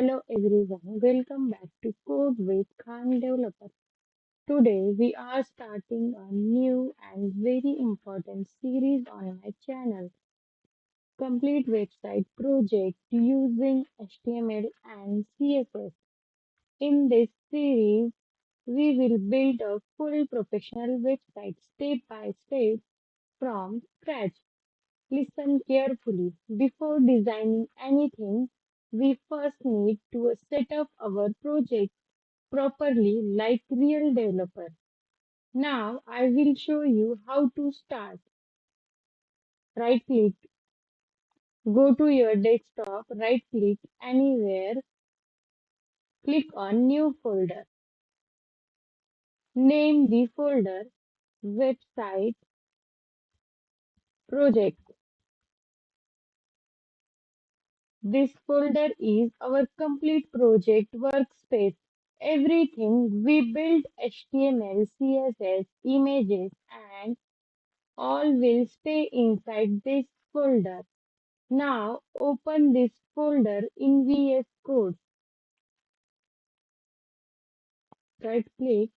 Hello everyone, welcome back to Code with Khan Developer. Today we are starting a new and very important series on my channel, Complete Website Project using HTML and CSS. In this series, we will build a full professional website step by step from scratch. Listen carefully. Before designing anything, we first need to set up our project properly like real developer. Now I will show you how to start. Right click, go to your desktop, right click anywhere, click on new folder. Name the folder website project. This folder is our complete project workspace. Everything we build HTML, CSS, images and all will stay inside this folder. Now open this folder in VS Code. Right click,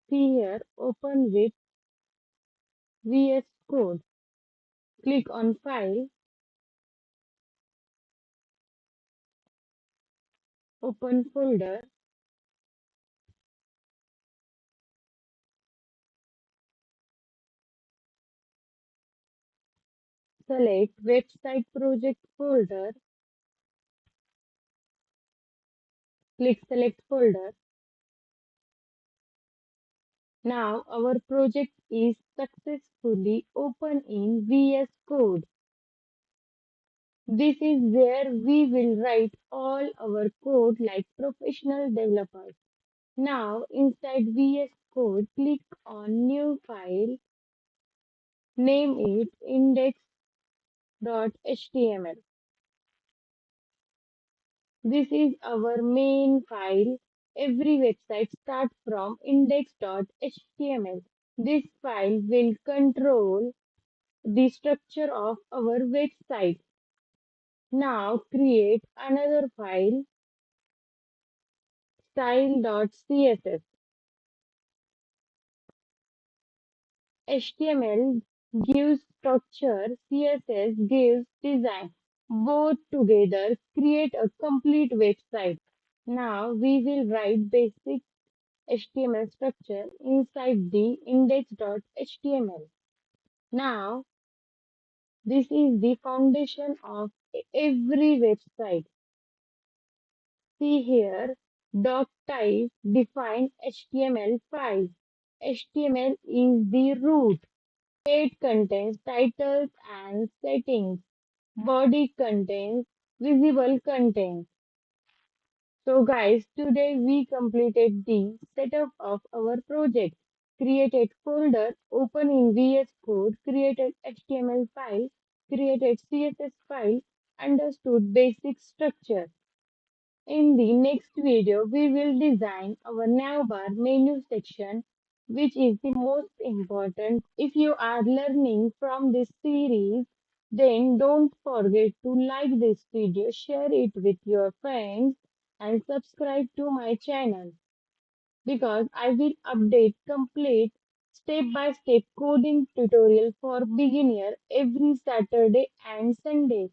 see here, open with VS Code. Click on File, open folder, select Website Project folder, click Select Folder. Now our project is successfully open in VS Code. This is where we will write all our code like professional developers. Now inside VS Code, click on New File, name it index.html. This is our main file. Every website starts from index.html. This file will control the structure of our website. Now create another file, style.css. HTML gives structure, CSS gives design. Both together create a complete website. Now we will write basic HTML structure inside the index.html. Now this is the foundation of every website. See here, doc type define HTML file. HTML is the root. Head contains titles and settings. Body contains visible content. So guys, today we completed the setup of our project. Created folder, open in VS Code, created HTML file, created CSS file, understood basic structure. In the next video, we will design our navbar menu section, which is the most important. If you are learning from this series, then don't forget to like this video, share it with your friends, and subscribe to my channel because I will update complete step-by-step coding tutorial for beginner every Saturday and Sunday.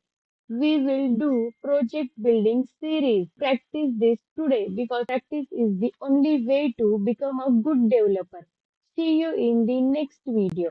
We will do project building series. Practice this today because practice is the only way to become a good developer. See you in the next video.